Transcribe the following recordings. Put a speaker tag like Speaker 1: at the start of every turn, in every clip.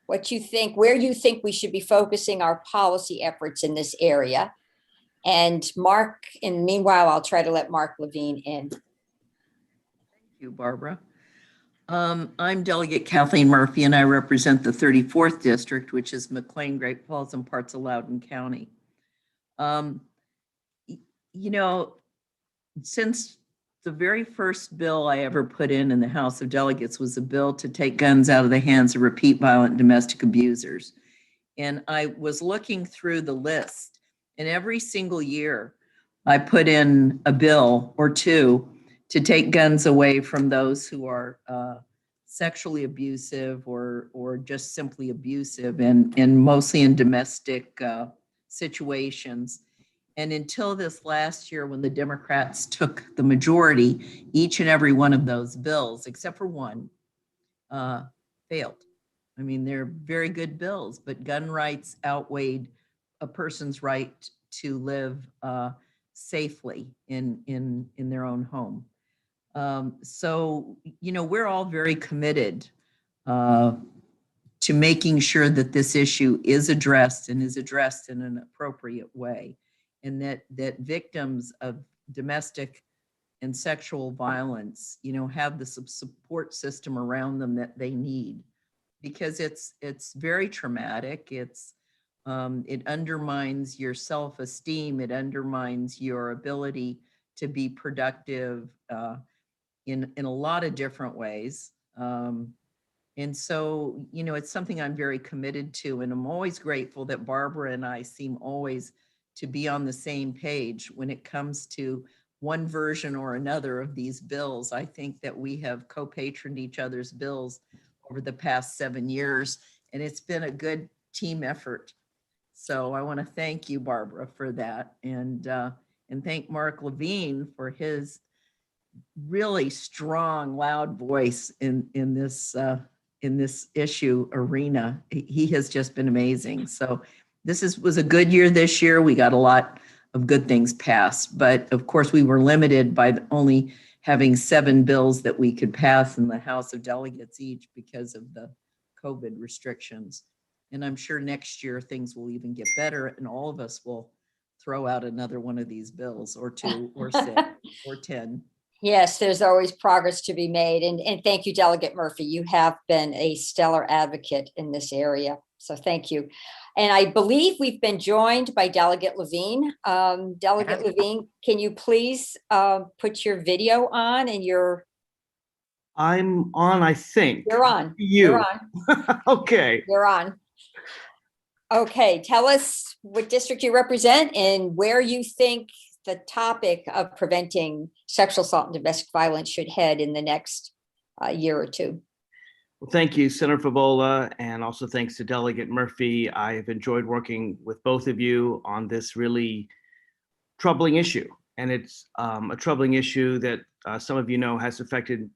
Speaker 1: what you think, where you think we should be focusing our policy efforts in this area. And Mark, and meanwhile, I'll try to let Mark Levine in.
Speaker 2: Thank you, Barbara. I'm Delegate Kathleen Murphy, and I represent the 34th District, which is McLean, Great Falls, and parts of Loudoun County. You know, since the very first bill I ever put in the House of Delegates was a bill to take guns out of the hands of repeat violent domestic abusers. And I was looking through the list, and every single year I put in a bill or two to take guns away from those who are sexually abusive or just simply abusive, and mostly in domestic situations. And until this last year, when the Democrats took the majority, each and every one of those bills, except for one, failed. I mean, they're very good bills, but gun rights outweighed a person's right to live safely in their own home. So, you know, we're all very committed to making sure that this issue is addressed and is addressed in an appropriate way, and that victims of domestic and sexual violence, you know, have the support system around them that they need, because it's very traumatic. It undermines your self-esteem. It undermines your ability to be productive in a lot of different ways. And so, you know, it's something I'm very committed to, and I'm always grateful that Barbara and I seem always to be on the same page when it comes to one version or another of these bills. I think that we have co-patroned each other's bills over the past 7 years, and it's been a good team effort. So I want to thank you, Barbara, for that, and thank Mark Levine for his really strong, loud voice in this issue arena. He has just been amazing. So this was a good year this year. We got a lot of good things passed, but of course we were limited by only having 7 bills that we could pass in the House of Delegates each because of the COVID restrictions. And I'm sure next year things will even get better, and all of us will throw out another one of these bills, or 2 or 6 or 10.
Speaker 1: Yes, there's always progress to be made. And thank you, Delegate Murphy. You have been a stellar advocate in this area. So thank you. And I believe we've been joined by Delegate Levine. Delegate Levine, can you please put your video on and
Speaker 3: I'm on, I think.
Speaker 1: You're on.
Speaker 3: You're
Speaker 1: on.
Speaker 3: Okay.
Speaker 1: You're on. Okay, tell us what district you represent and where you think the topic of preventing sexual assault and domestic violence should head in the next year or two.
Speaker 3: Well, thank you, Senator Favola, and also thanks to Delegate Murphy. I've enjoyed working with both of you on this really troubling issue. And it's a troubling issue that some of you know has affected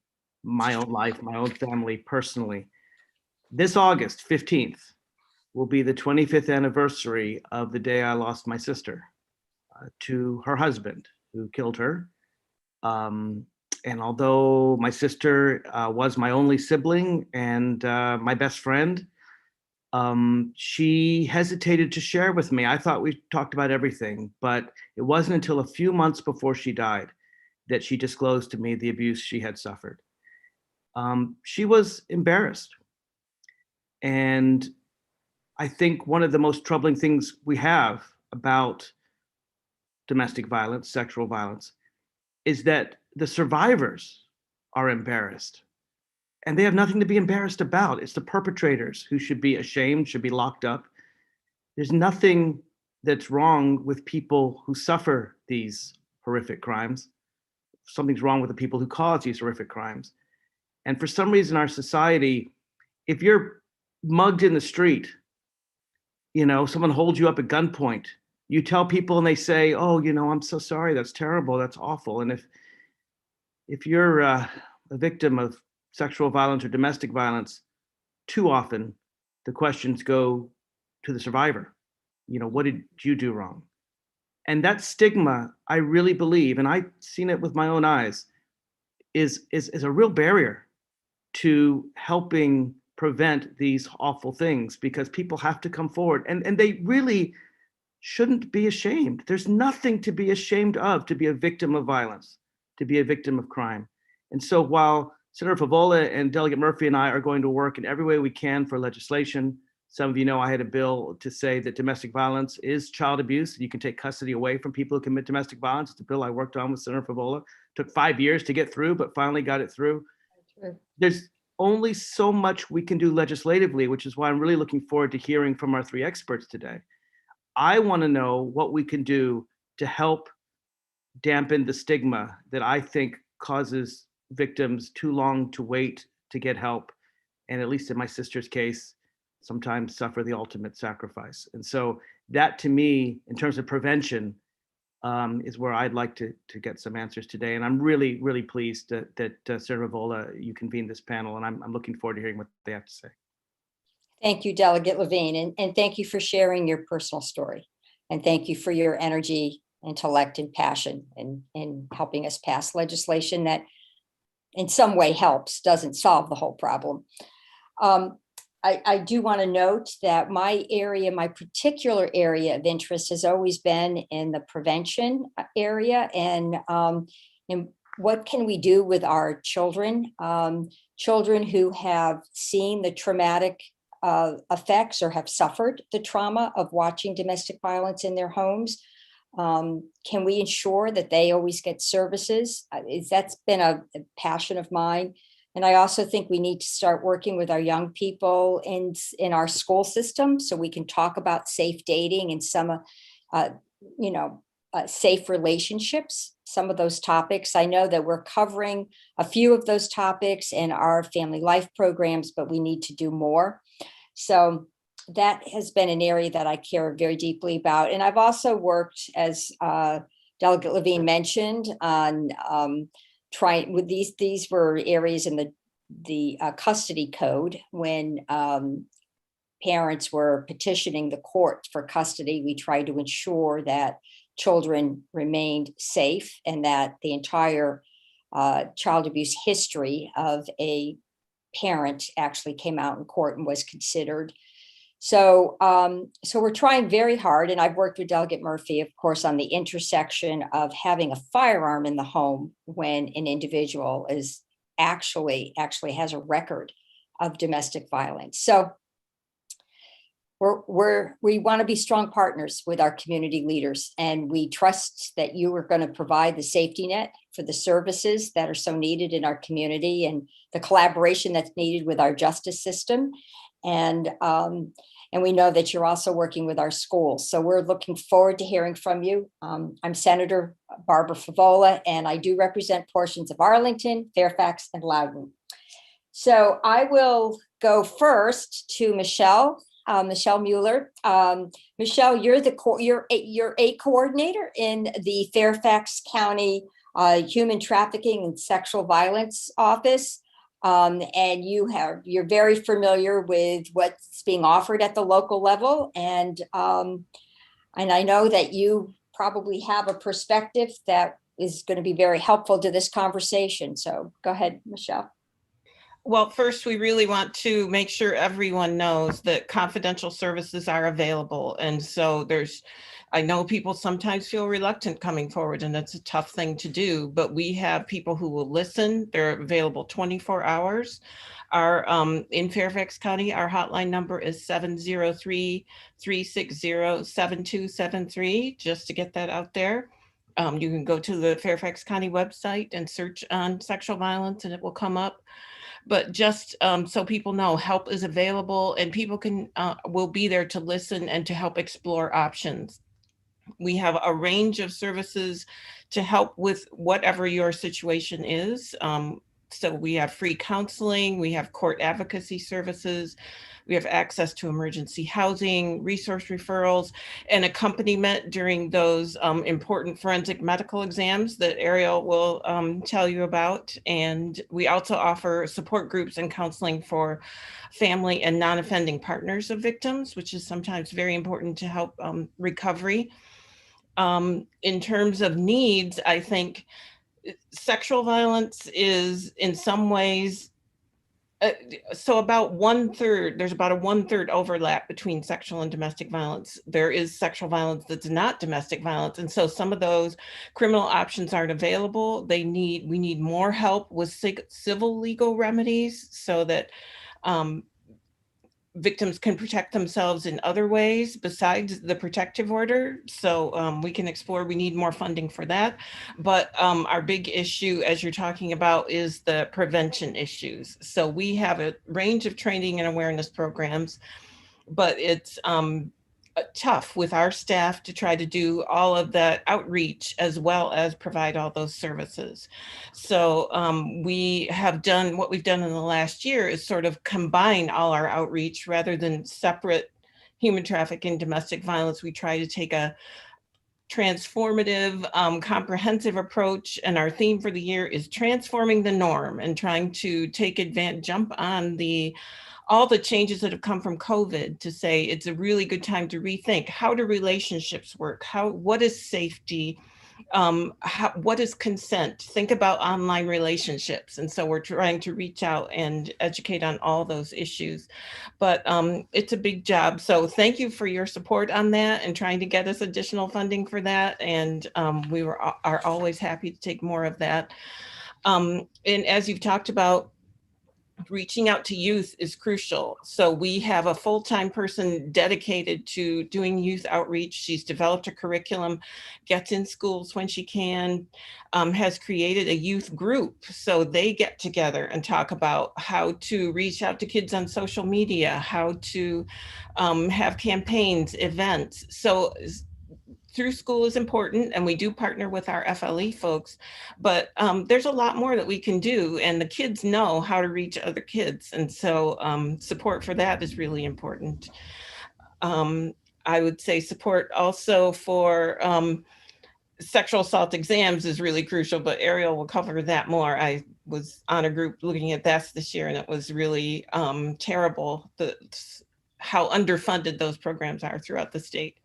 Speaker 3: my own life, my own family personally. This August 15th will be the 25th anniversary of the day I lost my sister to her husband, who killed her. And although my sister was my only sibling and my best friend, she hesitated to share with me. I thought we talked about everything, but it wasn't until a few months before she died that she disclosed to me the abuse she had suffered. She was embarrassed. And I think one of the most troubling things we have about domestic violence, sexual violence, is that the survivors are embarrassed. And they have nothing to be embarrassed about. It's the perpetrators who should be ashamed, should be locked up. There's nothing that's wrong with people who suffer these horrific crimes. Something's wrong with the people who cause these horrific crimes. And for some reason, our society, if you're mugged in the street, you know, someone holds you up at gunpoint, you tell people and they say, oh, you know, I'm so sorry, that's terrible, that's awful. And if you're a victim of sexual violence or domestic violence, too often the questions go to the survivor. You know, what did you do wrong? And that stigma, I really believe, and I've seen it with my own eyes, is a real barrier to helping prevent these awful things, because people have to come forward, and they really shouldn't be ashamed. There's nothing to be ashamed of, to be a victim of violence, to be a victim of crime. And so while Senator Favola and Delegate Murphy and I are going to work in every way we can for legislation, some of you know I had a bill to say that domestic violence is child abuse. You can take custody away from people who commit domestic violence. It's a bill I worked on with Senator Favola. Took 5 years to get through, but finally got it through. There's only so much we can do legislatively, which is why I'm really looking forward to hearing from our 3 experts today. I want to know what we can do to help dampen the stigma that I think causes victims too long to wait to get help, and at least in my sister's case, sometimes suffer the ultimate sacrifice. And so that, to me, in terms of prevention, is where I'd like to get some answers today. And I'm really, really pleased that Senator Favola, you convened this panel, and I'm looking forward to hearing what they have to say.
Speaker 1: Thank you, Delegate Levine, and thank you for sharing your personal story. And thank you for your energy, intellect, and passion in helping us pass legislation that in some way helps, doesn't solve the whole problem. I do want to note that my particular area of interest has always been in the prevention area, and what can we do with our children, children who have seen the traumatic effects or have suffered the trauma of watching domestic violence in their homes. Can we ensure that they always get services? That's been a passion of mine. And I also think we need to start working with our young people in our school system so we can talk about safe dating and some, safe relationships, some of those topics. I know that we're covering a few of those topics in our family life programs, but we need to do more. So that has been an area that I care very deeply about. And I've also worked, as Delegate Levine mentioned, on trying with these were areas in the custody code when parents were petitioning the court for custody. We tried to ensure that children remained safe and that the entire child abuse history of a parent actually came out in court and was considered. So we're trying very hard, and I've worked with Delegate Murphy, of course, on the intersection of having a firearm in the home when an individual is actually has a record of domestic violence. So we want to be strong partners with our community leaders, and we trust that you are going to provide the safety net for the services that are so needed in our community and the collaboration that's needed with our justice system. And we know that you're also working with our schools. So we're looking forward to hearing from you. I'm Senator Barbara Favola, and I do represent portions of Arlington, Fairfax, and Loudoun. So I will go first to Michelle Mueller. Michelle, you're a coordinator in the Fairfax County Human Trafficking and Sexual Violence Office. And you're very familiar with what's being offered at the local level. And I know that you probably have a perspective that is going to be very helpful to this conversation. So go ahead, Michelle.
Speaker 4: Well, first, we really want to make sure everyone knows that confidential services are available. And so I know people sometimes feel reluctant coming forward, and that's a tough thing to do, but we have people who will listen. They're available 24 hours. In Fairfax County, our hotline number is 703-360-7273, just to get that out there. You can go to the Fairfax County website and search on sexual violence and it will come up. But just so people know, help is available and people will be there to listen and to help explore options. We have a range of services to help with whatever your situation is. So we have free counseling, we have court advocacy services, we have access to emergency housing, resource referrals, and accompaniment during those important forensic medical exams that Ariel will tell you about. And we also offer support groups and counseling for family and non-offending partners of victims, which is sometimes very important to help recovery. In terms of needs, I think sexual violence is in some ways So about 1/3, there's about a 1/3 overlap between sexual and domestic violence. There is sexual violence that's not domestic violence. And so some of those criminal options aren't available. We need more help with civil legal remedies so that victims can protect themselves in other ways besides the protective order. So we can explore, we need more funding for that. But our big issue, as you're talking about, is the prevention issues. So we have a range of training and awareness programs, but it's tough with our staff to try to do all of that outreach as well as provide all those services. So we have done, what we've done in the last year is sort of combine all our outreach rather than separate human trafficking, domestic violence. We try to take a transformative, comprehensive approach. And our theme for the year is transforming the norm and trying to take advantage, jump on all the changes that have come from COVID to say it's a really good time to rethink how do relationships work? What is safety? What is consent? Think about online relationships. And so we're trying to reach out and educate on all those issues, but it's a big job. So thank you for your support on that and trying to get us additional funding for that. And we are always happy to take more of that. And as you've talked about, reaching out to youth is crucial. So we have a full-time person dedicated to doing youth outreach. She's developed a curriculum, gets in schools when she can, has created a youth group. So they get together and talk about how to reach out to kids on social media, how to have campaigns, events. So through school is important, and we do partner with our FLE folks, but there's a lot more that we can do, and the kids know how to reach other kids. And so support for that is really important. I would say support also for sexual assault exams is really crucial, but Ariel will cover that more. I was on a group looking at that this year, and it was really terrible how underfunded those programs are throughout the state.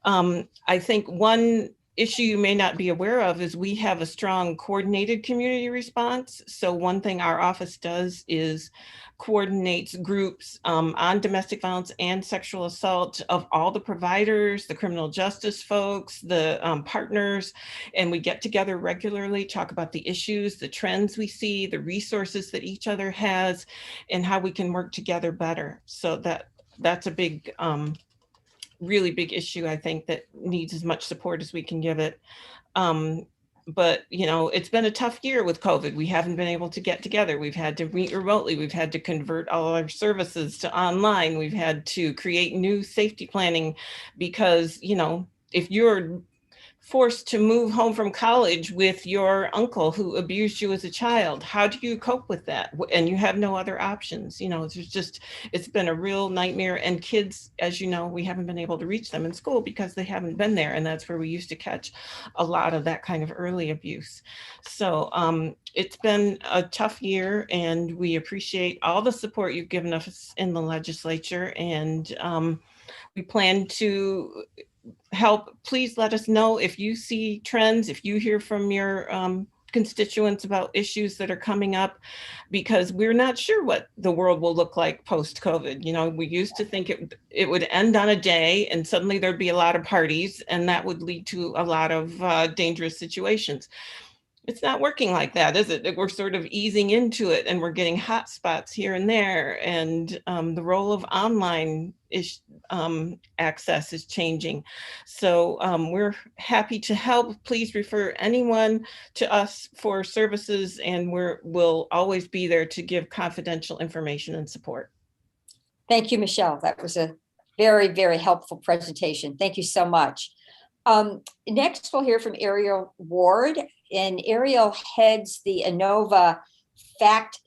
Speaker 4: I think one issue you may not be aware of is we have a strong coordinated community response. So one thing our office does is coordinates groups on domestic violence and sexual assault of all the providers, the criminal justice folks, the partners, and we get together regularly, talk about the issues, the trends we see, the resources that each other has, and how we can work together better. So that's a big really big issue, I think, that needs as much support as we can give it. But, you know, it's been a tough year with COVID. We haven't been able to get together. We've had to meet remotely. We've had to convert all our services to online. We've had to create new safety planning because, you know, if you're forced to move home from college with your uncle who abused you as a child, how do you cope with that? And you have no other options. You know, it's been a real nightmare. And kids, as you know, we haven't been able to reach them in school because they haven't been there. And that's where we used to catch a lot of that kind of early abuse. So it's been a tough year, and we appreciate all the support you've given us in the legislature. And we plan to help. Please let us know if you see trends, if you hear from your constituents about issues that are coming up, because we're not sure what the world will look like post-COVID. You know, we used to think it would end on a day and suddenly there'd be a lot of parties, and that would lead to a lot of dangerous situations. It's not working like that, is it? We're sort of easing into it, and we're getting hot spots here and there. And the role of online access is changing. So we're happy to help. Please refer anyone to us for services, and we'll always be there to give confidential information and support.
Speaker 1: Thank you, Michelle. That was a very, very helpful presentation. Thank you so much. Next, we'll hear from Ariel Ward, and Ariel heads the Inova FACT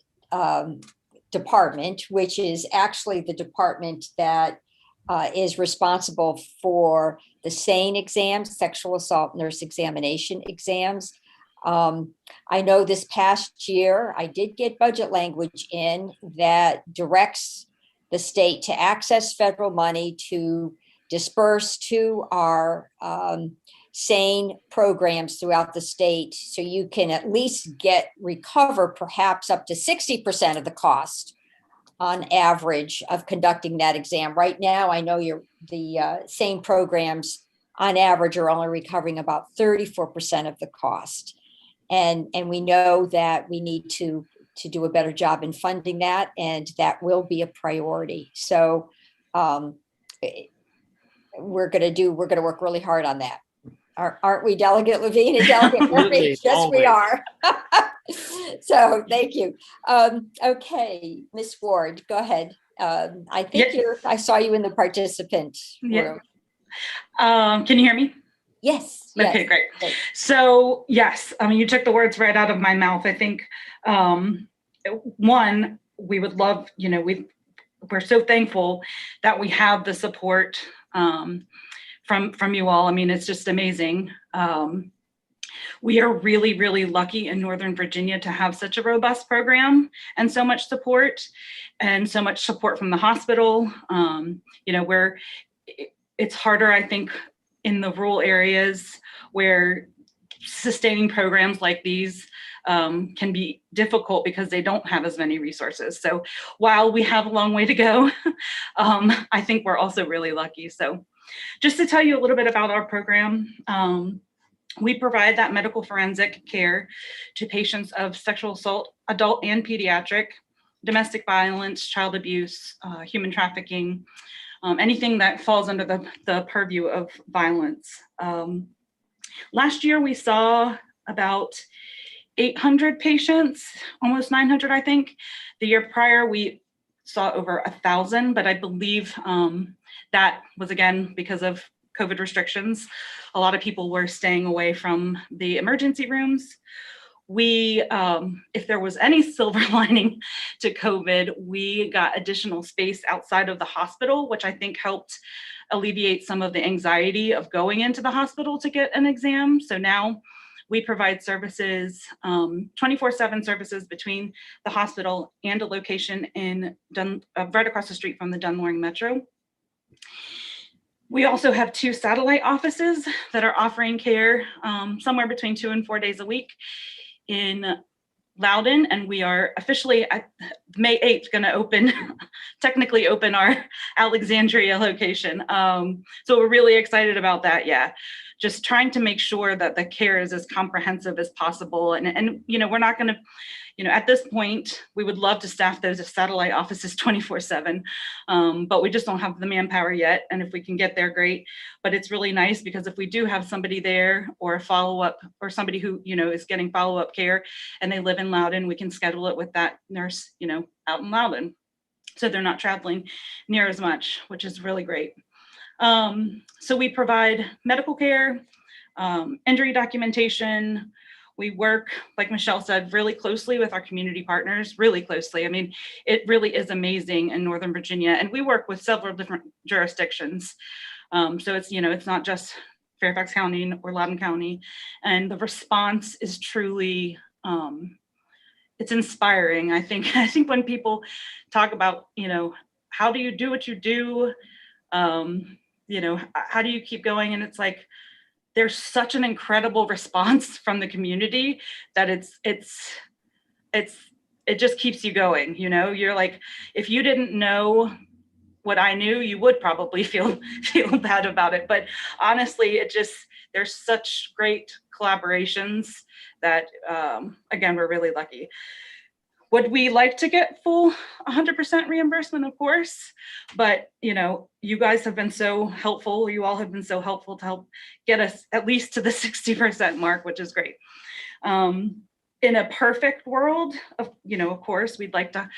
Speaker 1: department, which is actually the department that is responsible for the SANE exams, sexual assault nurse examination exams. I know this past year, I did get budget language in that directs the state to access federal money to disperse to our sane programs throughout the state, so you can at least recover perhaps up to 60% of the cost on average of conducting that exam. Right now, I know the same programs on average are only recovering about 34% of the cost. And we know that we need to do a better job in funding that, and that will be a priority. So we're going to work really hard on that. Aren't we, Delegate Levine and Delegate Murphy? Yes, we are. So thank you. Okay, Ms. Ward, go ahead. I think I saw you in the participant room.
Speaker 5: Can you hear me?
Speaker 1: Yes.
Speaker 5: Okay, great. So yes, I mean, you took the words right out of my mouth. I think one, we would love, we're so thankful that we have the support from you all. I mean, it's just amazing. We are really, really lucky in Northern Virginia to have such a robust program and so much support from the hospital. Where it's harder, I think, in the rural areas where sustaining programs like these can be difficult because they don't have as many resources. So while we have a long way to go, I think we're also really lucky. So just to tell you a little bit about our program, we provide that medical forensic care to patients of sexual assault, adult and pediatric, domestic violence, child abuse, human trafficking, anything that falls under the purview of violence. Last year, we saw about 800 patients, almost 900, I think. The year prior, we saw over 1,000, but I believe that was, again, because of COVID restrictions. A lot of people were staying away from the emergency rooms. We, if there was any silver lining to COVID, we got additional space outside of the hospital, which I think helped alleviate some of the anxiety of going into the hospital to get an exam. So now we provide services, 24/7 services between the hospital and a location in right across the street from the Dunloring Metro. We also have 2 satellite offices that are offering care somewhere between 2 and 4 days a week in Loudoun, and we are officially at May 8th going to technically open our Alexandria location. So we're really excited about that. Yeah, just trying to make sure that the care is as comprehensive as possible. And we're not going to, at this point, we would love to staff those satellite offices 24/7, but we just don't have the manpower yet. And if we can get there, great. But it's really nice because if we do have somebody there or a follow-up or somebody who, is getting follow-up care and they live in Loudoun, we can schedule it with that nurse, out in Loudoun. So they're not traveling near as much, which is really great. So we provide medical care, injury documentation. We work, like Michelle said, really closely with our community partners, really closely. I mean, it really is amazing in Northern Virginia. And we work with several different jurisdictions. So it's, it's not just Fairfax County or Loudoun County. And the response is truly, it's inspiring. I think when people talk about, how do you do what you do? How do you keep going? And it's like, there's such an incredible response from the community that it just keeps you going. You're like, if you didn't know what I knew, you would probably feel bad about it. But honestly, there's such great collaborations that, again, we're really lucky. Would we like to get full 100% reimbursement? Of course, but you guys have been so helpful. You all have been so helpful to help get us at least to the 60% mark, which is great. In a perfect world, of course, we'd like to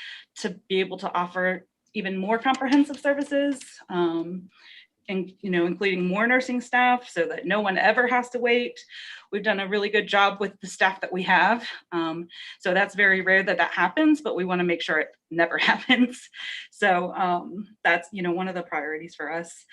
Speaker 5: be able to offer even more comprehensive services, and including more nursing staff so that no one ever has to wait. We've done a really good job with the staff that we have. So that's very rare that happens, but we want to make sure it never happens. So that's, one of the priorities for us.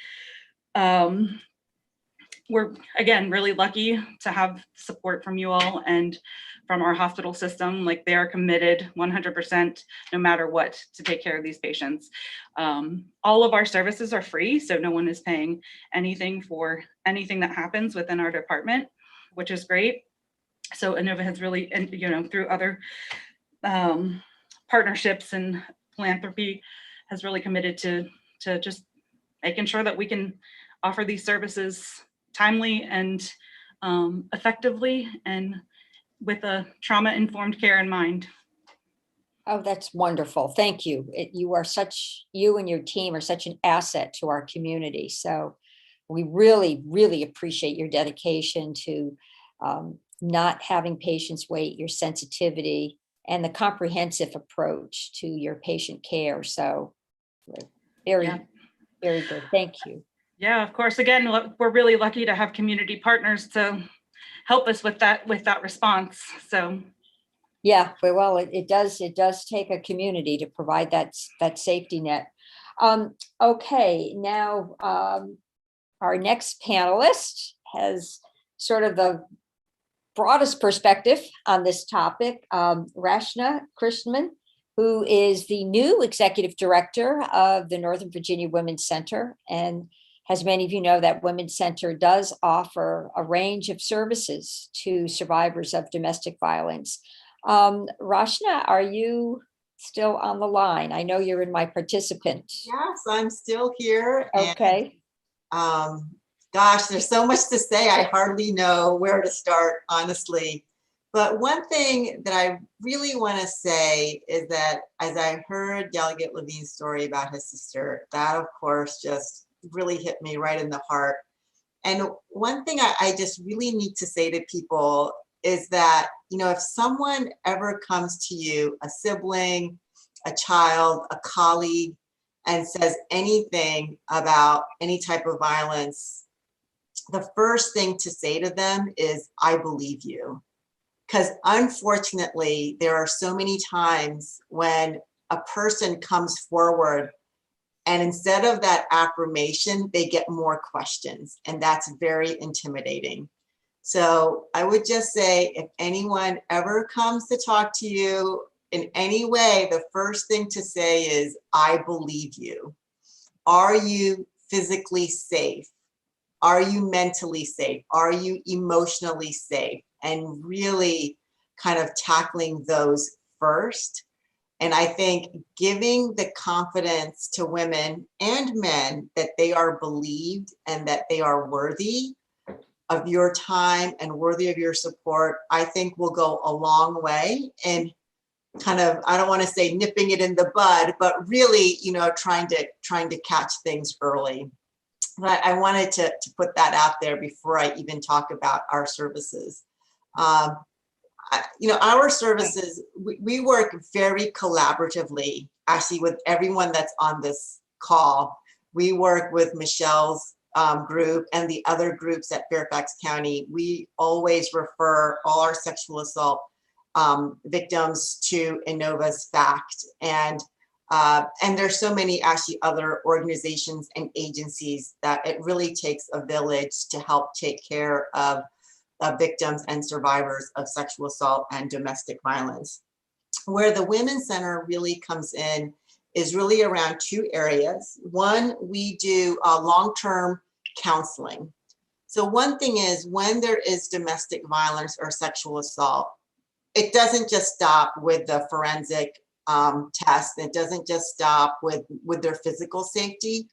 Speaker 5: we're, again, really lucky to have support from you all and from our hospital system. Like, they are committed 100%, no matter what, to take care of these patients. All of our services are free, so no one is paying anything for anything that happens within our department, which is great. So Inova has really, and through other partnerships and philanthropy, has really committed to just making sure that we can offer these services timely and effectively, and with a trauma-informed care in mind.
Speaker 1: Oh, that's wonderful. Thank you. You and your team are such an asset to our community. So we really, really appreciate your dedication to not having patients wait, your sensitivity, and the comprehensive approach to your patient care. So very,
Speaker 5: Yeah.
Speaker 1: very good. Thank you.
Speaker 5: Yeah, of course. Again, we're really lucky to have community partners to help us with that response. So
Speaker 1: Yeah, well, it does take a community to provide that safety net. Okay, now our next panelist has sort of the broadest perspective on this topic, Rachna Krishnan, who is the new executive director of the Northern Virginia Women's Center. And as many of you know, that Women's Center does offer a range of services to survivors of domestic violence. Rachna, are you still on the line? I know you're in my participant.
Speaker 6: Yes, I'm still here.
Speaker 1: Okay.
Speaker 6: And, gosh, there's so much to say. I hardly know where to start, honestly. But one thing that I really want to say is that as I heard Delegate Levine's story about his sister, that of course just really hit me right in the heart. And one thing I just really need to say to people is that, if someone ever comes to you, a sibling, a child, a colleague, and says anything about any type of violence, the first thing to say to them is, I believe you. Because unfortunately, there are so many times when a person comes forward and instead of that affirmation, they get more questions, and that's very intimidating. So I would just say, if anyone ever comes to talk to you in any way, the first thing to say is, I believe you. Are you physically safe? Are you mentally safe? Are you emotionally safe? And really kind of tackling those first. And I think giving the confidence to women and men that they are believed and that they are worthy of your time and worthy of your support, I think will go a long way in kind of, I don't want to say nipping it in the bud, but really, trying to catch things early. But I wanted to put that out there before I even talk about our services. Our services, we work very collaboratively, actually, with everyone that's on this call. We work with Michelle's group and the other groups at Fairfax County. We always refer all our sexual assault victims to Inova's FACT. And there's so many actually other organizations and agencies that it really takes a village to help take care of victims and survivors of sexual assault and domestic violence. Where the Women's Center really comes in is really around two areas. One, we do long-term counseling. So one thing is, when there is domestic violence or sexual assault, it doesn't just stop with the forensic test. It doesn't just stop with their physical safety.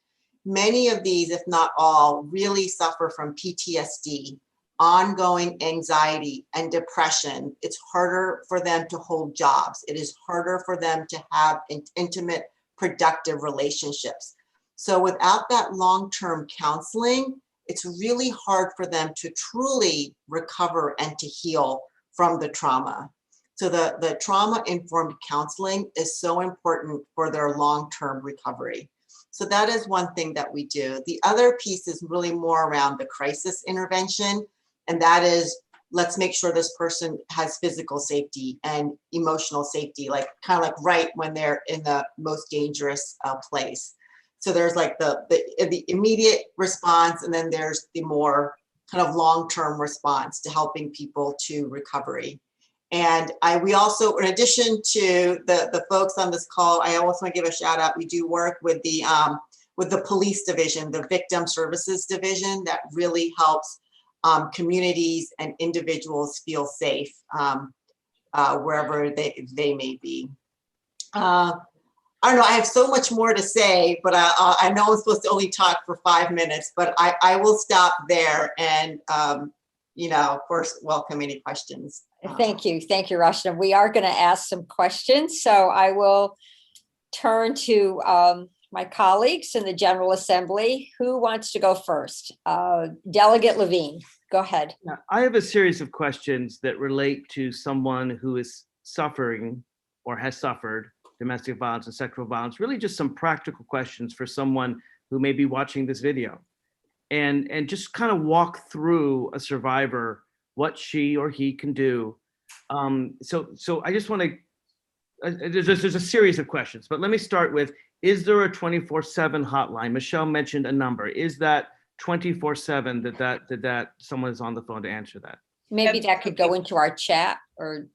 Speaker 6: Many of these, if not all, really suffer from PTSD, ongoing anxiety and depression. It's harder for them to hold jobs. It is harder for them to have intimate, productive relationships. So without that long-term counseling, it's really hard for them to truly recover and to heal from the trauma. So the trauma-informed counseling is so important for their long-term recovery. So that is one thing that we do. The other piece is really more around the crisis intervention. And that is, let's make sure this person has physical safety and emotional safety, like kind of like right when they're in the most dangerous place. So there's like the immediate response, and then there's the more kind of long-term response to helping people to recovery. And we also, in addition to the folks on this call, I also want to give a shout out. We do work with the police division, the victim services division, that really helps communities and individuals feel safe wherever they may be. I don't know, I have so much more to say, but I know I'm supposed to only talk for 5 minutes, but I will stop there and, of course, welcome any questions.
Speaker 1: Thank you. Thank you, Rachna. We are going to ask some questions, so I will turn to my colleagues in the General Assembly. Who wants to go first? Delegate Levine, go ahead.
Speaker 3: Now, I have a series of questions that relate to someone who is suffering or has suffered domestic violence and sexual violence, really just some practical questions for someone who may be watching this video, and just kind of walk through a survivor, what she or he can do. So I just want to, there's a series of questions, but let me start with, is there a 24/7 hotline? Michelle mentioned a number. Is that 24/7 that someone is on the phone to answer that?
Speaker 1: Maybe that could go into our chat, or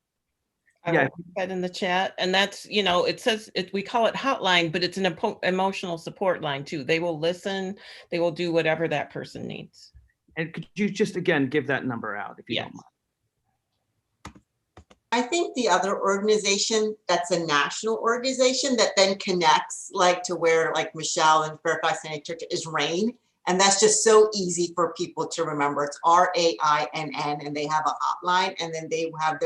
Speaker 4: I will put that in the chat, and that's, it says we call it hotline, but it's an emotional support line too. They will listen, they will do whatever that person needs.
Speaker 3: And could you just again give that number out if you
Speaker 4: Yes.
Speaker 3: don't mind?
Speaker 6: I think the other organization, that's a national organization that then connects to where Michelle and Fairfax is RAINN. And that's just so easy for people to remember. It's RAINN, and they have a hotline, and then they have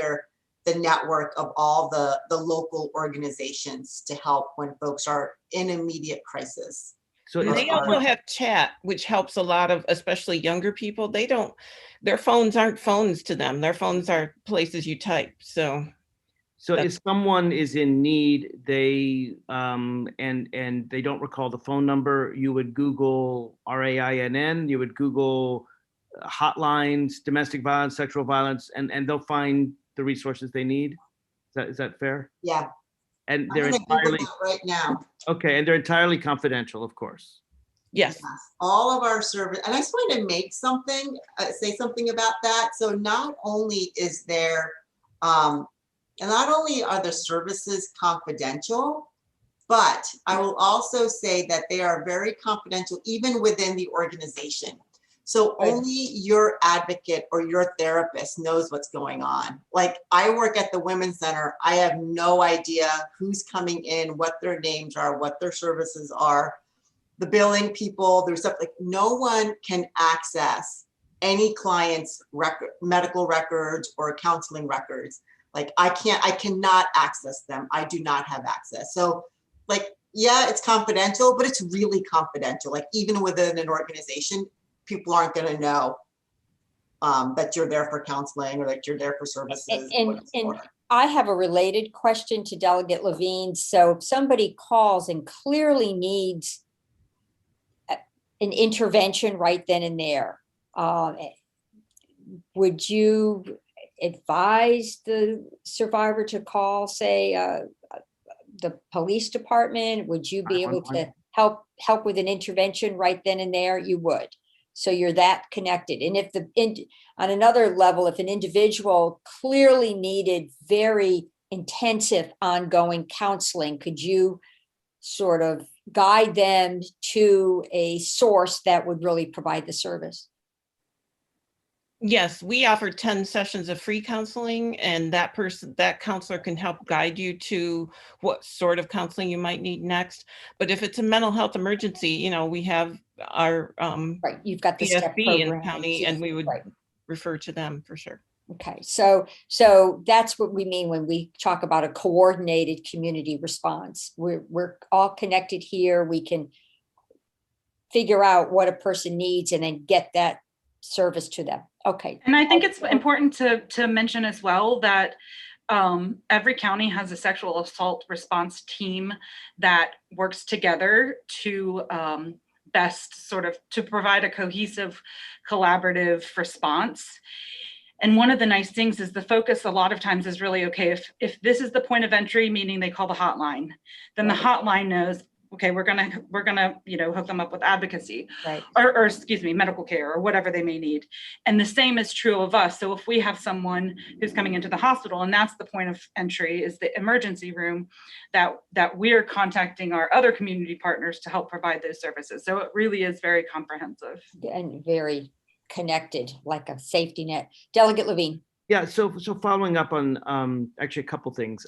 Speaker 6: the network of all the local organizations to help when folks are in immediate crisis.
Speaker 3: So
Speaker 4: And they also have chat, which helps a lot of, especially younger people. Their phones aren't phones to them. Their phones are places you type. So
Speaker 3: if someone is in need, they and they don't recall the phone number, you would Google RAINN, you would Google hotlines, domestic violence, sexual violence, and they'll find the resources they need. Is that fair?
Speaker 6: Yeah.
Speaker 3: And
Speaker 6: I'm
Speaker 3: they're
Speaker 6: gonna Google
Speaker 3: entirely
Speaker 6: that right now.
Speaker 3: okay, and they're entirely confidential, of course.
Speaker 4: yes.
Speaker 6: All of our service, and I just wanted to make say something about that. So not only is there, and not only are the services confidential, but I will also say that they are very confidential even within the organization. So only your advocate or your therapist knows what's going on. I work at the Women's Center. I have no idea who's coming in, what their names are, what their services are. The billing people, there's stuff no one can access any client's medical records or counseling records. I cannot access them. I do not have access. So yeah, it's confidential, but it's really confidential. Even within an organization, people aren't going to know that you're there for counseling or that you're there for services.
Speaker 1: And I have a related question to Delegate Levine. So if somebody calls and clearly needs an intervention right then and there, would you advise the survivor to call, say, the police department? Would you be able to help with an intervention right then and there? You would. So you're that connected. And if on another level, if an individual clearly needed very intensive ongoing counseling, could you sort of guide them to a source that would really provide the service?
Speaker 4: Yes, we offer 10 sessions of free counseling, and that counselor can help guide you to what sort of counseling you might need next. But if it's a mental health emergency, we have our
Speaker 1: right, you've got the STEP
Speaker 4: PSB in
Speaker 1: program,
Speaker 4: county, and we would
Speaker 1: right.
Speaker 4: refer to them for sure.
Speaker 1: Okay, so that's what we mean when we talk about a coordinated community response. We're all connected here. We can figure out what a person needs and then get that service to them. Okay.
Speaker 5: And I think it's important to mention as well that every county has a sexual assault response team that works together to best sort of to provide a cohesive, collaborative response. And one of the nice things is the focus a lot of times is really, okay, if this is the point of entry, meaning they call the hotline, then the hotline knows okay, we're gonna, hook them up with advocacy
Speaker 1: Right.
Speaker 5: or excuse me, medical care or whatever they may need. And the same is true of us. So if we have someone who's coming into the hospital, and that's the point of entry, is the emergency room, that we're contacting our other community partners to help provide those services. So it really is very comprehensive.
Speaker 1: And very connected, like a safety net. Delegate Levine.
Speaker 3: Yeah, so following up on actually a couple things.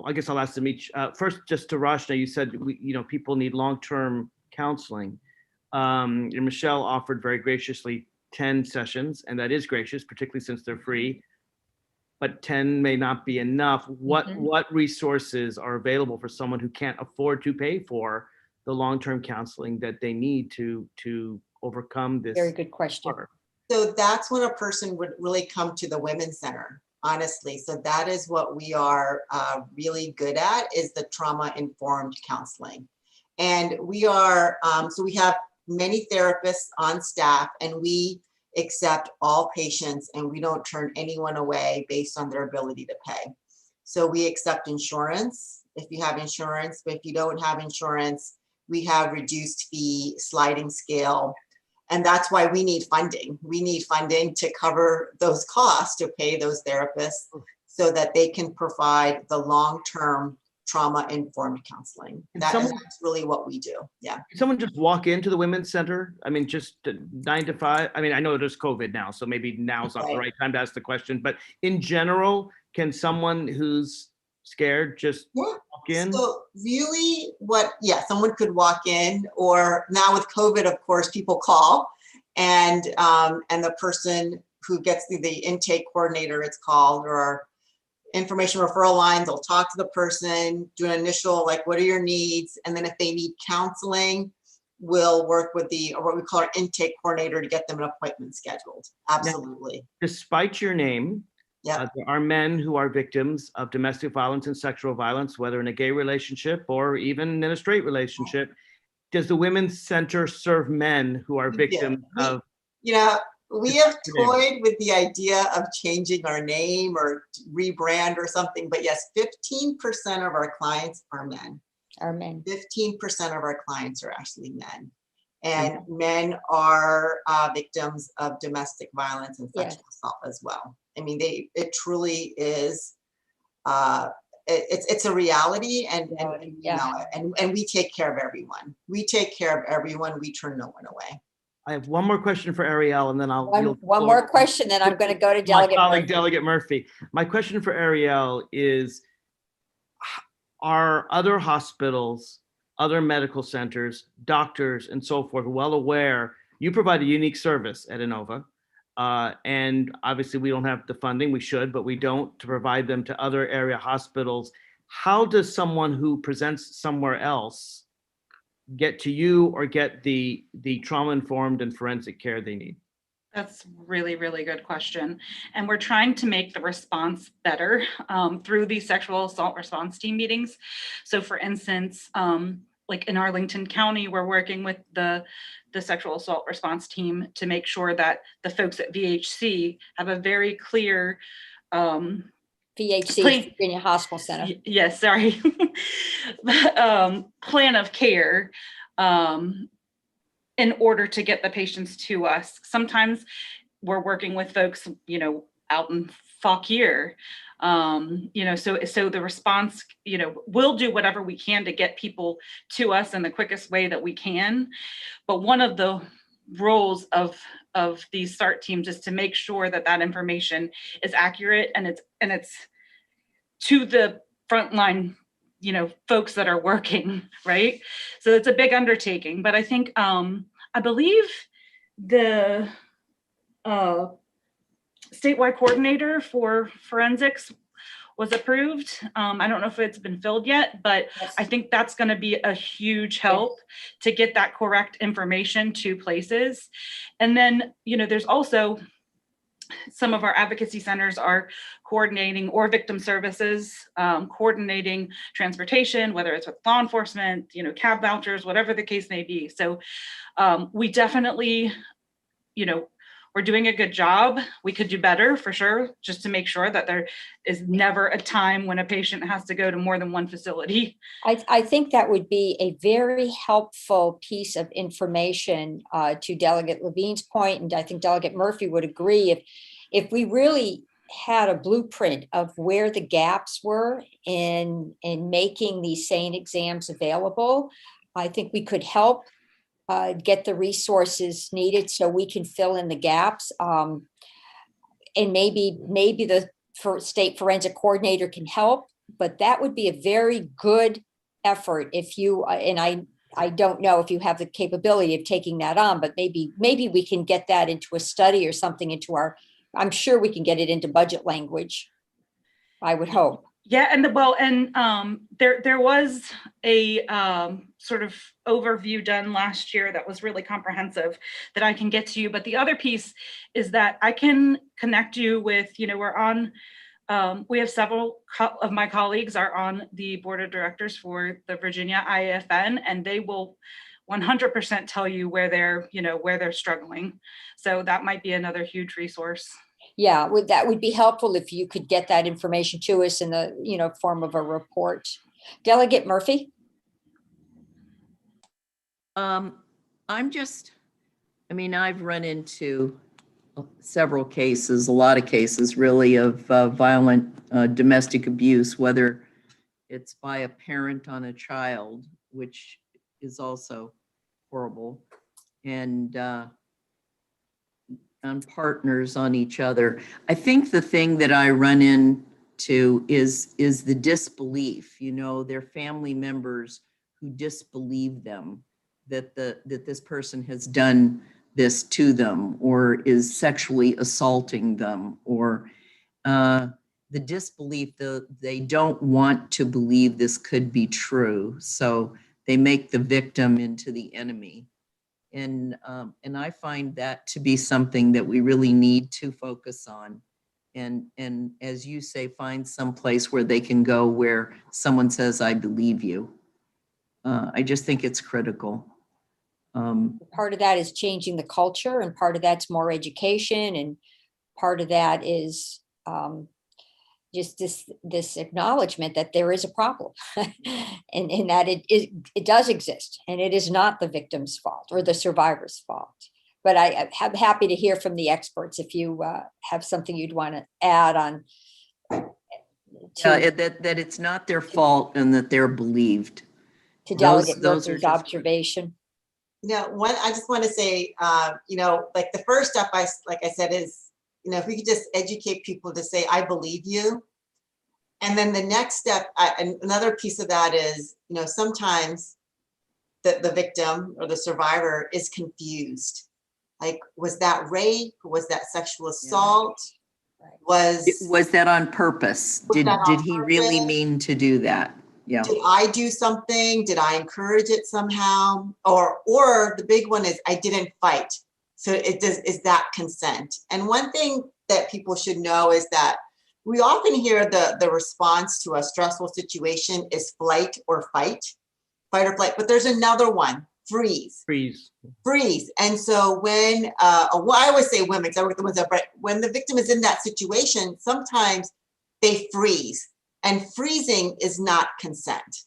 Speaker 3: I guess I'll ask them each. First, just to Rachna, you said people need long-term counseling. And Michelle offered very graciously 10 sessions, and that is gracious, particularly since they're free. But 10 may not be enough. What resources are available for someone who can't afford to pay for the long-term counseling that they need to overcome this?
Speaker 1: Very good question.
Speaker 3: horror?
Speaker 6: So that's when a person would really come to the Women's Center, honestly. So that is what we are really good at, is the trauma-informed counseling. And we are, so we have many therapists on staff, and we accept all patients, and we don't turn anyone away based on their ability to pay. So we accept insurance if you have insurance, but if you don't have insurance, we have reduced fee sliding scale. And that's why we need funding. We need funding to cover those costs, to pay those therapists so that they can provide the long-term trauma-informed counseling. That's really what we do. Yeah.
Speaker 3: Can someone just walk into the Women's Center? I mean, just 9 to 5? I mean, I know there's COVID now, so maybe now's not the right time to ask the question, but in general, can someone who's scared just walk in?
Speaker 6: So really someone could walk in, or now with COVID, of course, people call, and the person who gets the intake coordinator, it's called, or our information referral lines, they'll talk to the person, do an initial, like, what are your needs? And then if they need counseling, we'll work with what we call our intake coordinator to get them an appointment scheduled. Absolutely.
Speaker 3: Despite your name, there are men who are victims of domestic violence and sexual violence, whether in a gay relationship or even in a straight relationship. Does the Women's Center serve men who are victims of?
Speaker 6: We have toyed with the idea of changing our name or rebrand or something, but yes, 15% of our clients are men. 15% of our clients are actually men. And men are victims of domestic violence and sexual assault as well. I mean, it truly is, it's a reality, and we take care of everyone. We take care of everyone. We turn no one away.
Speaker 3: I have one more question for Ariel, and then I'll
Speaker 1: one more question, then I'm going to go to Delegate Murphy.
Speaker 3: Delegate Murphy. My question for Ariel is, are other hospitals, other medical centers, doctors, and so forth well aware you provide a unique service at Inova? And obviously we don't have the funding, we should, but we don't, to provide them to other area hospitals. How does someone who presents somewhere else get to you or get the trauma-informed and forensic care they need?
Speaker 5: That's really, really good question. And we're trying to make the response better through these sexual assault response team meetings. So for instance, like in Arlington County, we're working with the sexual assault response team to make sure that the folks at VHC have a very clear
Speaker 1: VHC, Virginia Hospital Center.
Speaker 5: Yes, sorry. Plan of care in order to get the patients to us. Sometimes we're working with folks, out in Fauquier. So the response, we'll do whatever we can to get people to us in the quickest way that we can. But one of the roles of these SART teams is to make sure that that information is accurate and it's to the frontline, folks that are working, right? So it's a big undertaking, but I think, I believe the statewide coordinator for forensics was approved. I don't know if it's been filled yet, but I think that's going to be a huge help to get that correct information to places. And then, there's also some of our advocacy centers are coordinating, or victim services, coordinating transportation, whether it's with law enforcement, cab vouchers, whatever the case may be. So we definitely, we're we're doing a good job. We could do better for sure, just to make sure that there is never a time when a patient has to go to more than one facility.
Speaker 1: I think that would be a very helpful piece of information to Delegate Levine's point, and I think Delegate Murphy would agree. If we really had a blueprint of where the gaps were in making these SANE exams available, I think we could help get the resources needed so we can fill in the gaps. And maybe the state forensic coordinator can help, but that would be a very good effort if you, and I don't know if you have the capability of taking that on, but maybe we can get that into a study or something into I'm sure we can get it into budget language. I would hope.
Speaker 5: Yeah, and there was a sort of overview done last year that was really comprehensive that I can get to you. But the other piece is that I can connect you with, we're on, we have several of my colleagues are on the board of directors for the Virginia IAFN, and they will 100% tell you where they're struggling. So that might be another huge resource.
Speaker 1: Yeah, that would be helpful if you could get that information to us in the, form of a report. Delegate Murphy?
Speaker 2: I've run into several cases, a lot of cases really, of violent domestic abuse, whether it's by a parent on a child, which is also horrible, and on partners on each other. I think the thing that I run into is the disbelief, their family members who disbelieve them that this person has done this to them or is sexually assaulting them, or the disbelief that they don't want to believe this could be true. So they make the victim into the enemy. And I find that to be something that we really need to focus on. And as you say, find some place where they can go where someone says, I believe you. I just think it's critical.
Speaker 1: Part of that is changing the culture, and part of that's more education, and part of that is just this acknowledgement that there is a problem and that it does exist, and it is not the victim's fault or the survivor's fault. But I'm happy to hear from the experts if you have something you'd want to add on.
Speaker 2: That it's not their fault and that they're believed.
Speaker 1: To Delegate
Speaker 2: Those are
Speaker 1: Murphy's
Speaker 2: just
Speaker 1: observation.
Speaker 6: I just want to say, like the first step, like I said, is, if we could just educate people to say, I believe you. And then the next step, another piece of that is, sometimes the victim or the survivor is confused. Like, was that rape? Was that sexual assault?
Speaker 1: Right.
Speaker 6: Was
Speaker 2: that on purpose? Did he really mean to do that? Yeah.
Speaker 6: Did I do something? Did I encourage it somehow? Or the big one is, I didn't fight. So is that consent? And one thing that people should know is that we often hear the response to a stressful situation is fight or flight, but there's another one, freeze. And so when, I always say women, because I work with the ones that, but when the victim is in that situation, sometimes they freeze, and freezing is not consent.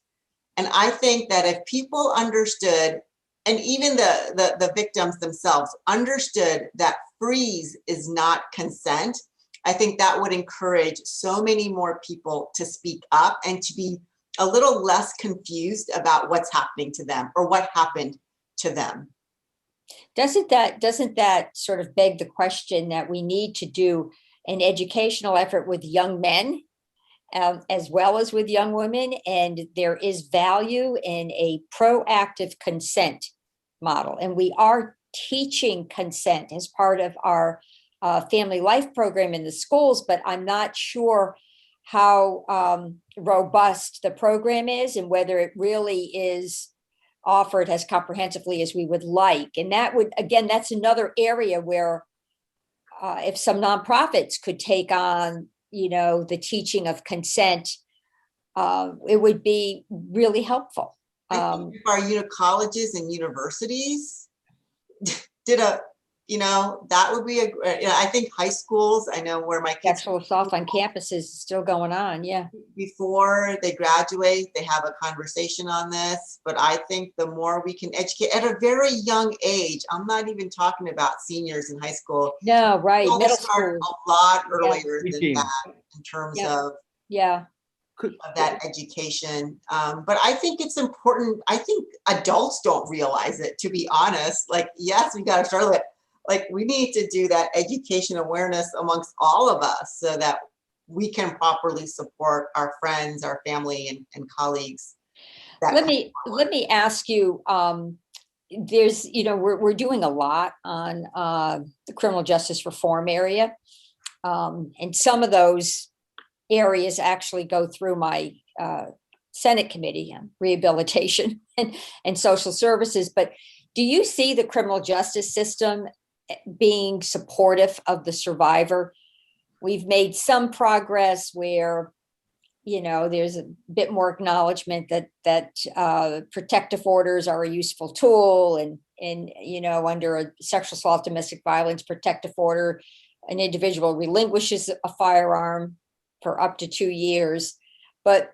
Speaker 6: And I think that if people understood, and even the victims themselves understood, that freeze is not consent, I think that would encourage so many more people to speak up and to be a little less confused about what's happening to them or what happened to them.
Speaker 1: Doesn't that sort of beg the question that we need to do an educational effort with young men as well as with young women, and there is value in a proactive consent model, and we are teaching consent as part of our family life program in the schools, but I'm not sure how robust the program is and whether it really is offered as comprehensively as we would like. And that would, again, that's another area where if some nonprofits could take on the teaching of consent, it would be really helpful.
Speaker 6: I think if our colleges and universities did a that would be I think high schools, I know where my kids,
Speaker 1: Sexual assault on campus is still going on. Yeah.
Speaker 6: before they graduate, they have a conversation on this. But I think the more we can educate at a very young age, I'm not even talking about seniors in high school.
Speaker 1: No, right.
Speaker 6: We'll
Speaker 1: Middle
Speaker 6: start
Speaker 1: school.
Speaker 6: a lot earlier than
Speaker 3: Preteen.
Speaker 6: that in terms
Speaker 1: Yeah.
Speaker 6: of
Speaker 1: Yeah.
Speaker 6: that education. But I think it's important. I think adults don't realize it, to be honest. Like, yes, we got to start with, like, we need to do that education awareness amongst all of us so that we can properly support our friends, our family, and colleagues.
Speaker 1: Let me ask you, there's, we're doing a lot on the criminal justice reform area. And some of those areas actually go through my Senate committee on rehabilitation and social services. But do you see the criminal justice system being supportive of the survivor? We've made some progress where, there's a bit more acknowledgement that protective orders are a useful tool, and under a sexual assault, domestic violence protective order, an individual relinquishes a firearm for up to 2 years. But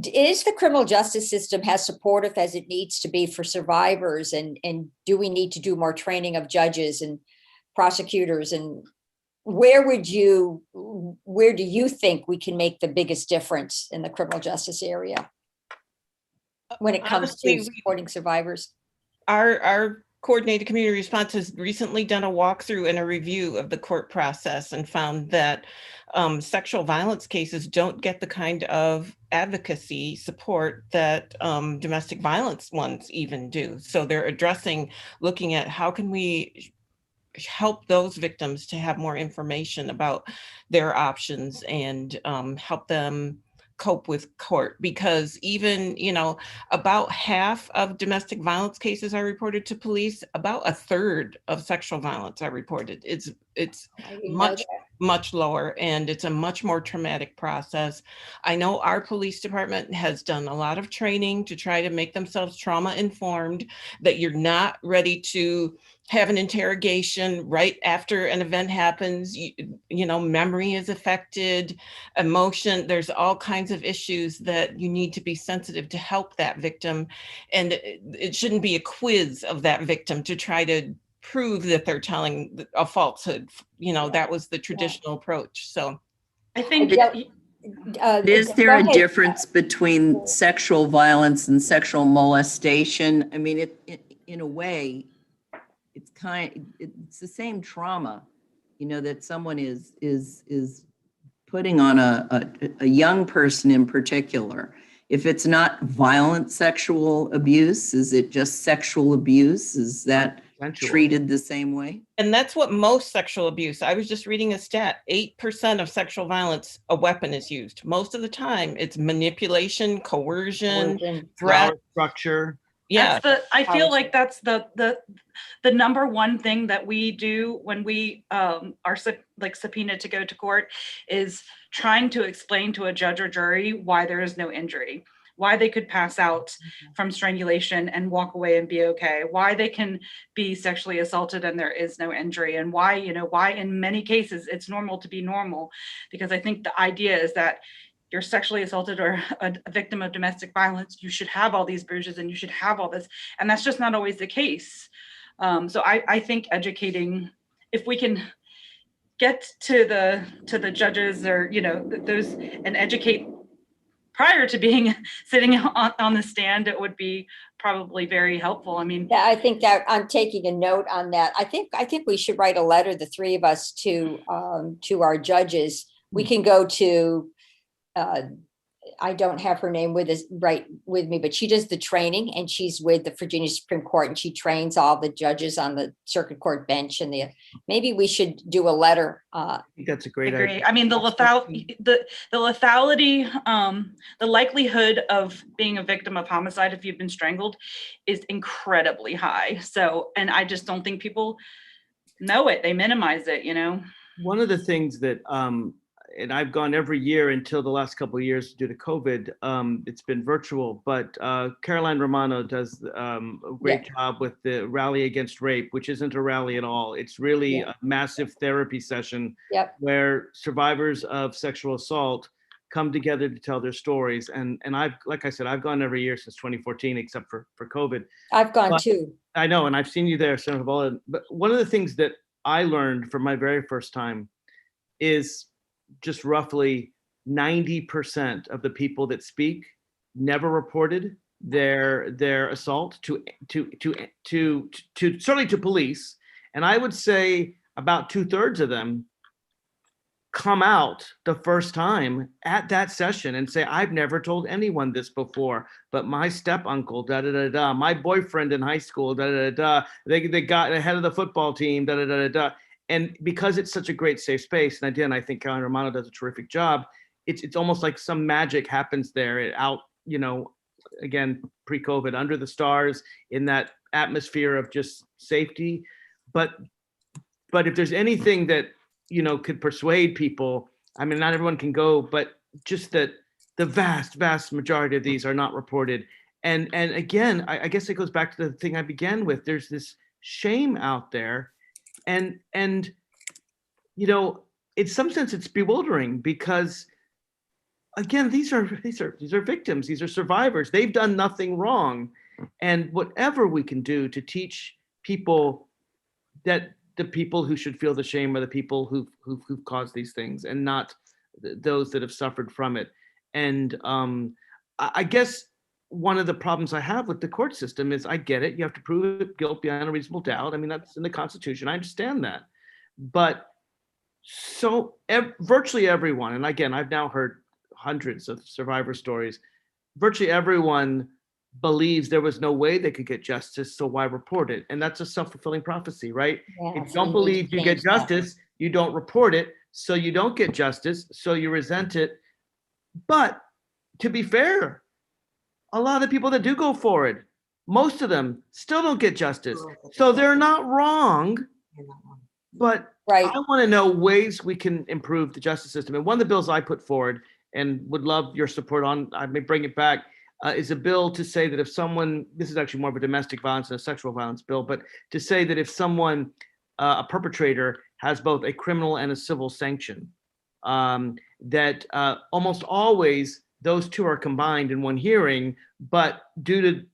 Speaker 1: is the criminal justice system as supportive as it needs to be for survivors? And do we need to do more training of judges and prosecutors? And where do you think we can make the biggest difference in the criminal justice area when it comes
Speaker 4: Honestly,
Speaker 1: to supporting survivors?
Speaker 4: Our coordinated community response has recently done a walkthrough and a review of the court process and found that sexual violence cases don't get the kind of advocacy support that domestic violence ones even do. So they're looking at how can we help those victims to have more information about their options and help them cope with court, because even, about half of domestic violence cases are reported to police, about a third of sexual violence are reported. It's much lower, and it's a much more traumatic process. I know our police department has done a lot of training to try to make themselves trauma informed, that you're not ready to have an interrogation right after an event happens. Memory is affected, emotion, there's all kinds of issues that you need to be sensitive to help that victim. And it shouldn't be a quiz of that victim to try to prove that they're telling a falsehood. That was the traditional approach. So
Speaker 5: I think
Speaker 2: Is there
Speaker 1: go
Speaker 2: a
Speaker 1: ahead.
Speaker 2: difference between sexual violence and sexual molestation? I mean, in a way, it's the same trauma, that someone is putting on a young person in particular. If it's not violent sexual abuse, is it just sexual abuse? Is that treated the same way?
Speaker 4: And that's what most sexual abuse, I was just reading a stat, 8% of sexual violence, a weapon is used. Most of the time it's manipulation, coercion, threat.
Speaker 3: Power structure.
Speaker 4: Yeah.
Speaker 5: I feel like that's the number one thing that we do when we are subpoenaed to go to court, is trying to explain to a judge or jury why there is no injury, why they could pass out from strangulation and walk away and be okay, why they can be sexually assaulted and there is no injury, and why in many cases it's normal to be normal. Because I think the idea is that you're sexually assaulted or a victim of domestic violence, you should have all these bruises and you should have all this. And that's just not always the case. So I think educating, if we can get to the judges or, those, and educate prior to being sitting on the stand, it would be probably very helpful. I mean,
Speaker 1: Yeah, I think that I'm taking a note on that. I think we should write a letter, the three of us, to our judges. We can go to, I don't have her name with me, but she does the training, and she's with the Virginia Supreme Court, and she trains all the judges on the circuit court bench. And maybe we should do a letter.
Speaker 3: I think that's a great idea.
Speaker 5: I mean, the lethality, the likelihood of being a victim of homicide if you've been strangled is incredibly high. So, and I just don't think people know it. They minimize it,
Speaker 3: One of the things that and I've gone every year until the last couple of years due to COVID. It's been virtual, but Caroline Romano does a great job with the Rally Against Rape, which isn't a rally at all. It's really a massive therapy session where survivors of sexual assault come together to tell their stories. And I've, like I said, I've gone every year since 2014, except for COVID.
Speaker 1: I've gone too.
Speaker 3: I know, and I've seen you there, Senator Favola. But one of the things that I learned from my very first time is just roughly 90% of the people that speak never reported their assault to certainly to police. And I would say about 2/3 of them come out the first time at that session and say, I've never told anyone this before, but my step uncle, da da da da, my boyfriend in high school, da da da da, they got ahead of the football team, da da da da. And because it's such a great safe space, and again, I think Caroline Romano does a terrific job, it's almost like some magic happens there out, again, pre-COVID, under the stars, in that atmosphere of just safety. But if there's anything that, could persuade people, I mean, not everyone can go, but just that the vast majority of these are not reported. And again, I guess it goes back to the thing I began with. There's this shame out there. And in some sense, it's bewildering because, again, these are victims, these are survivors. They've done nothing wrong. And whatever we can do to teach people that the people who should feel the shame are the people who've caused these things, and not those that have suffered from it. And I guess one of the problems I have with the court system is, I get it, you have to prove guilt beyond a reasonable doubt. I mean, that's in the Constitution, I understand that. But virtually everyone, and again, I've now heard hundreds of survivor stories, virtually everyone believes there was no way they could get justice, so why report it? And that's a self-fulfilling prophecy, right? If you don't believe you get justice, you don't report it, so you don't get justice, so you resent it. But to be fair, a lot of the people that do go forward, most of them still don't get justice. So they're not wrong, but I want to know ways we can improve the justice system. And one of the bills I put forward, and would love your support on, I may bring it back, is a bill to say that if someone, this is actually more of a domestic violence and a sexual violence bill, but to say that if someone, a perpetrator, has both a criminal and a civil sanction, that almost always those two are combined in one hearing, but due to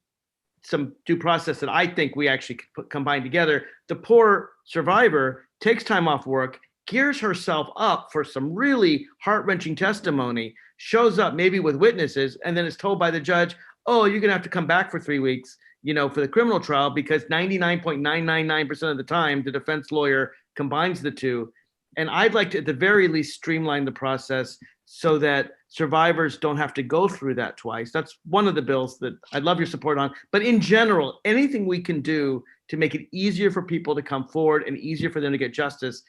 Speaker 3: some due process that I think we actually could combine together, the poor survivor takes time off work, gears herself up for some really heart-wrenching testimony, shows up maybe with witnesses, and then is told by the judge, oh, you're gonna have to come back for 3 weeks, for the criminal trial, because 99.999% of the time, the defense lawyer combines the two. And I'd like to, at the very least, streamline the process so that survivors don't have to go through that twice. That's one of the bills that I'd love your support on. But in general, anything we can do to make it easier for people to come forward and easier for them to get justice,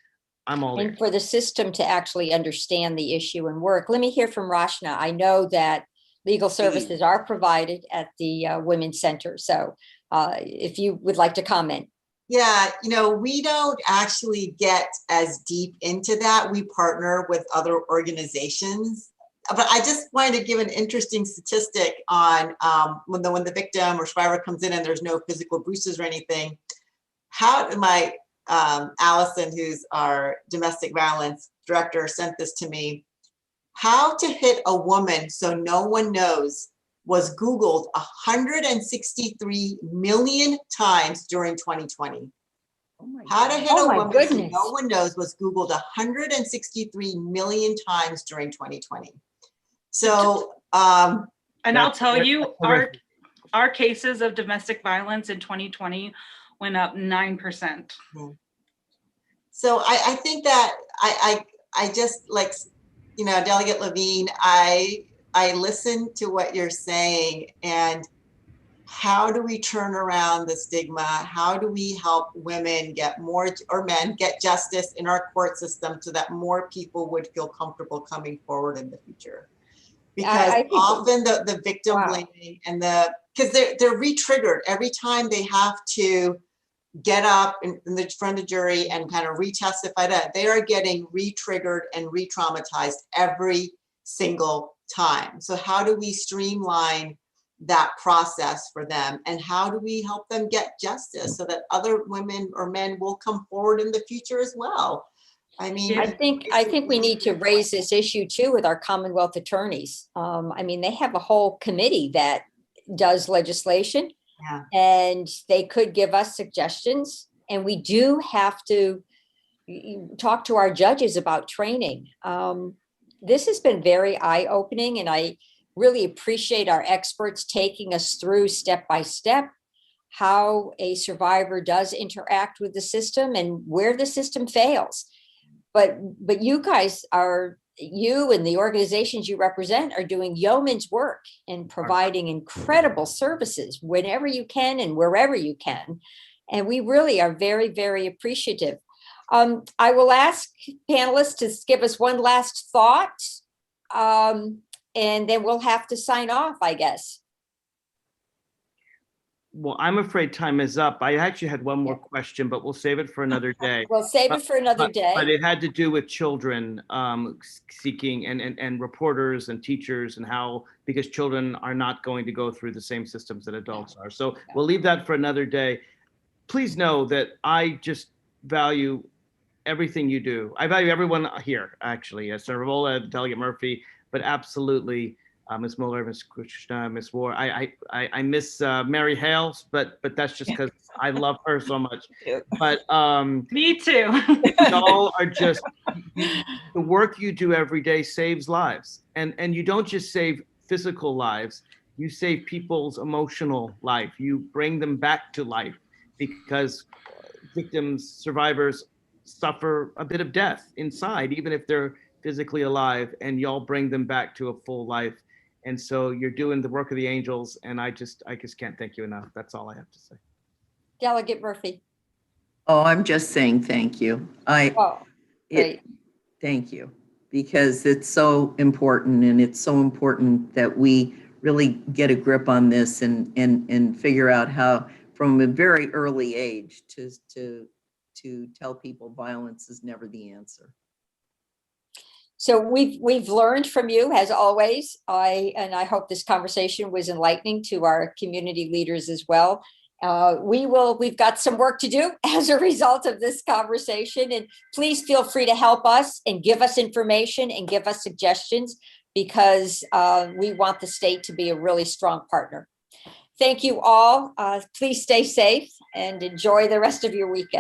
Speaker 3: I'm all in.
Speaker 1: And for the system to actually understand the issue and work. Let me hear from Rachna. I know that legal services are provided at the Women's Center. So if you would like to comment.
Speaker 6: Yeah, we don't actually get as deep into that. We partner with other organizations. But I just wanted to give an interesting statistic on when the victim or survivor comes in and there's no physical bruises or anything. Allison, who's our domestic violence director, sent this to me. How to hit a woman so no one knows was Googled 163 million times during 2020. How to hit a woman so no one knows was Googled 163 million times during 2020. So,
Speaker 5: and I'll tell you, our cases of domestic violence in 2020 went up 9%.
Speaker 6: So I think that I just like, Delegate Levine, I listen to what you're saying, and how do we turn around the stigma? How do we help women get more, or men get justice in our court system so that more people would feel comfortable coming forward in the future? Because often the victim blaming and because they're re-triggered every time they have to get up in the front of the jury and kind of retestify that, they are getting re-triggered and re-traumatized every single time. So how do we streamline that process for them, and how do we help them get justice so that other women or men will come forward in the future as well? I mean,
Speaker 1: I think we need to raise this issue too with our Commonwealth attorneys. I mean, they have a whole committee that does legislation,
Speaker 6: Yeah.
Speaker 1: and they could give us suggestions. And we do have to talk to our judges about training. This has been very eye-opening, and I really appreciate our experts taking us through step by step how a survivor does interact with the system and where the system fails. But you guys you and the organizations you represent are doing yeoman's work in providing incredible services whenever you can and wherever you can. And we really are very, very appreciative. I will ask panelists to give us one last thought, and then we'll have to sign off, I guess.
Speaker 3: Well, I'm afraid time is up. I actually had one more question, but we'll save it for another day.
Speaker 1: We'll save it for another day.
Speaker 3: But it had to do with children seeking and reporters and teachers, and how, because children are not going to go through the same systems that adults are. So we'll leave that for another day. Please know that I just value everything you do. I value everyone here, actually, Favola, Delegate Murphy, but absolutely Ms. Mueller, Ms. Krishnan, Ms. Ward. I miss Mary Hales, but that's just because I love her so much. But
Speaker 5: Me too.
Speaker 3: y'all are just, the work you do every day saves lives, and you don't just save physical lives, you save people's emotional life. You bring them back to life, because victims, survivors suffer a bit of death inside, even if they're physically alive, and y'all bring them back to a full life. And so you're doing the work of the angels, and I just can't thank you enough. That's all I have to say.
Speaker 1: Delegate Murphy.
Speaker 2: Oh, I'm just saying thank you.
Speaker 1: Great.
Speaker 2: Thank you, because it's so important, and it's so important that we really get a grip on this and figure out how, from a very early age, to tell people violence is never the answer.
Speaker 1: So we've learned from you, as always. I hope this conversation was enlightening to our community leaders as well. We've got some work to do as a result of this conversation, and please feel free to help us and give us information and give us suggestions, because we want the state to be a really strong partner. Thank you all. Please stay safe and enjoy the rest of your weekend.